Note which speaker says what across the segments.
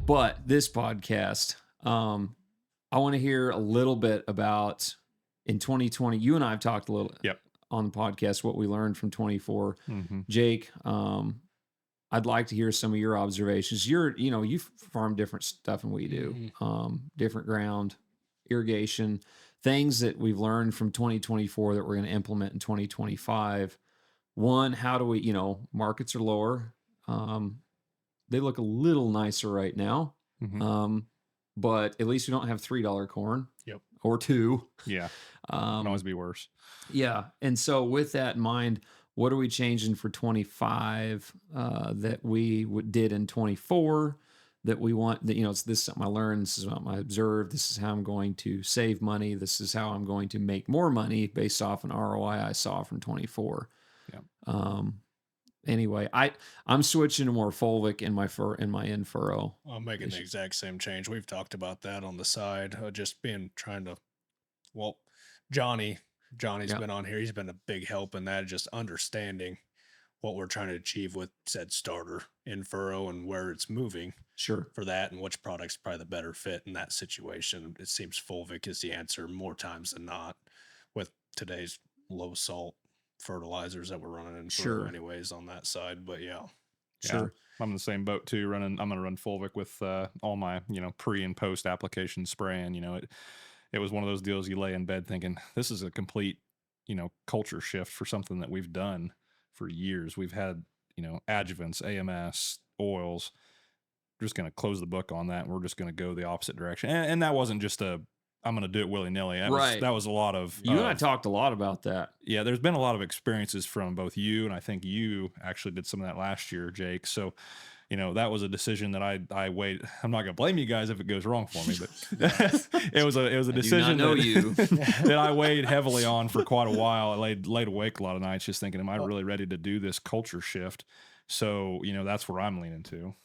Speaker 1: But this podcast, I want to hear a little bit about in 2020. You and I have talked a little on the podcast what we learned from 24. Jake, I'd like to hear some of your observations. You farm different stuff than we do, different ground, irrigation, things that we've learned from 2024 that we're going to implement in 2025. One, how do we, markets are lower. They look a little nicer right now. But at least we don't have $3 corn. Or $2.
Speaker 2: Yeah. Can always be worse.
Speaker 1: Yeah. And so with that in mind, what are we changing for 25 that we did in 24 that we want that, this is something I learned. This is what I observed. This is how I'm going to save money. This is how I'm going to make more money based off an ROI I saw from 24. Yeah. Anyway, I'm switching to more Fulvic in my in furrow.
Speaker 3: I'm making the exact same change. We've talked about that on the side. Johnny's been on here. He's been a big help in that, just understanding what we're trying to achieve with said starter in furrow and where it's moving.
Speaker 1: Sure.
Speaker 3: For that and which product's probably the better fit in that situation. It seems Fulvic is the answer more times than not with today's low salt fertilizers that we're running in furrow anyways on that side. But yeah.
Speaker 2: Sure. I'm in the same boat too. I'm going to run Fulvic with all my, pre and post application spraying. It was one of those deals you lay in bed thinking this is a complete, culture shift for something that we've done for years. We've had, adjuvants, AMS, oils. We're just going to close the book on that. And we're just going to go the opposite direction. And that wasn't just I'm going to do it willy-nilly. That was a lot of...
Speaker 1: You and I talked a lot about that.
Speaker 2: Yeah, there's been a lot of experiences from both you, and I think you actually did some of that last year, Jake. So, that was a decision that I weighed. I'm not going to blame you guys if it goes wrong for me, but it was a decision that I weighed heavily on for quite a while. I laid awake a lot of nights just thinking, am I really ready to do this culture shift? So, that's where I'm leaning to.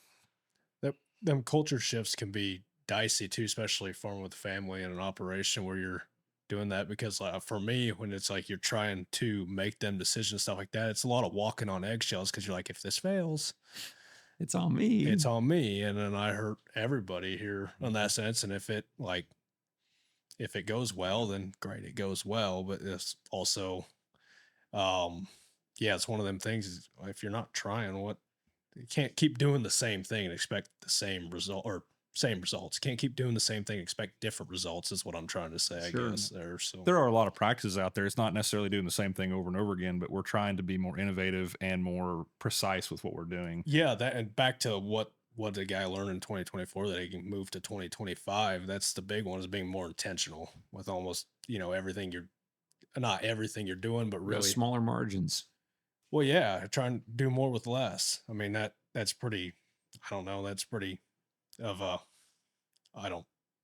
Speaker 3: Them culture shifts can be dicey too, especially farming with family and an operation where you're doing that, because for me, when it's like you're trying to make them decisions, stuff like that, it's a lot of walking on eggshells, because you're like, if this fails,
Speaker 1: it's on me.
Speaker 3: And then I hurt everybody here in that sense. And if it goes well, then great, it goes well. But it's also it's one of them things is if you're not trying, you can't keep doing the same thing and expect the same result or same results. Can't keep doing the same thing, expect different results is what I'm trying to say, I guess there. So
Speaker 2: there are a lot of practices out there. It's not necessarily doing the same thing over and over again, but we're trying to be more innovative and more precise with what we're doing.
Speaker 3: Yeah. That, and back to what the guy learned in 2024 that he can move to 2025. That's the big one, is being more intentional with almost, not everything you're doing, but really
Speaker 1: smaller margins.
Speaker 3: Well, yeah. Try and do more with less. I mean, that's pretty, that's pretty of a,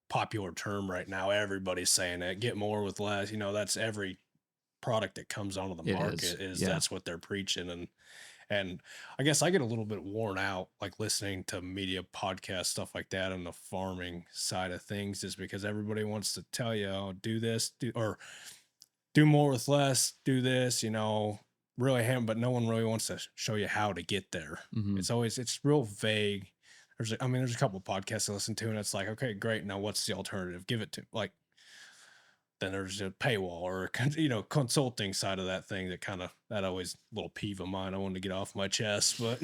Speaker 3: popular term right now. Everybody's saying it, get more with less. That's every product that comes onto the market that's what they're preaching. And I guess I get a little bit worn out, like listening to media podcasts, stuff like that on the farming side of things, is because everybody wants to tell you, do this, or do more with less, do this, really but no one really wants to show you how to get there. It's real vague. There's a couple of podcasts I listen to, and it's like, okay, great. Now what's the alternative? Give it to then there's a paywall or, consulting side of that thing that always a little peeve of mine. I wanted to get off my chest, but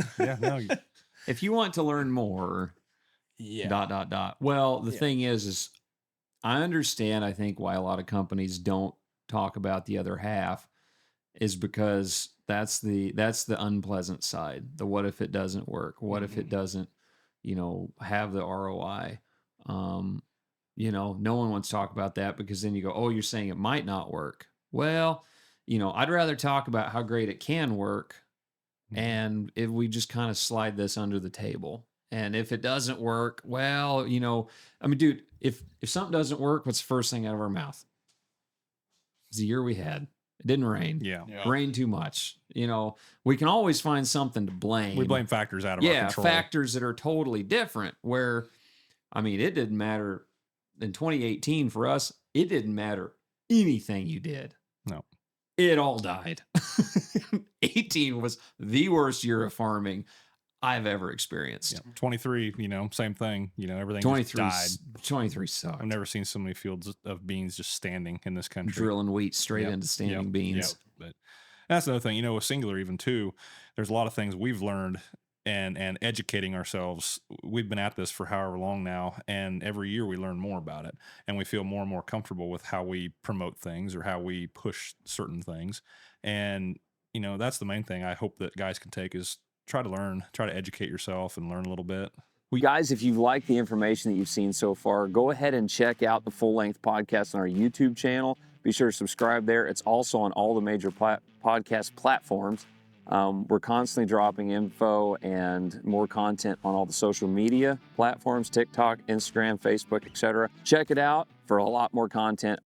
Speaker 1: if you want to learn more, Well, the thing is I understand, I think, why a lot of companies don't talk about the other half is because that's the unpleasant side. The what if it doesn't work? What if it doesn't, have the ROI? No one wants to talk about that, because then you go, oh, you're saying it might not work. Well, I'd rather talk about how great it can work. And if we just kind of slide this under the table, and if it doesn't work, well, dude, if something doesn't work, what's the first thing out of our mouth? It's the year we had. It didn't rain.
Speaker 2: Yeah.
Speaker 1: Rained too much. We can always find something to blame.
Speaker 2: We blame factors out of our control.
Speaker 1: Factors that are totally different, where, it didn't matter in 2018 for us. It didn't matter anything you did.
Speaker 2: No.
Speaker 1: It all died. 18 was the worst year of farming. I've ever experienced.
Speaker 2: 23, same thing. Everything
Speaker 1: 23
Speaker 2: just died.
Speaker 1: 23 sucked.
Speaker 2: I've never seen so many fields of beans just standing in this country.
Speaker 1: Drilling wheat straight into standing beans.
Speaker 2: But that's another thing, with Singular even too, there's a lot of things we've learned and educating ourselves. We've been at this for however long now, and every year we learn more about it, and we feel more and more comfortable with how we promote things or how we push certain things. And, that's the main thing I hope that guys can take is try to educate yourself and learn a little bit.
Speaker 4: Well, guys, if you've liked the information that you've seen so far, go ahead and check out the full-length podcast on our YouTube channel. Be sure to subscribe there. It's also on all the major podcast platforms. We're constantly dropping info and more content on all the social media platforms, TikTok, Instagram, Facebook, etc. Check it out for a lot more content.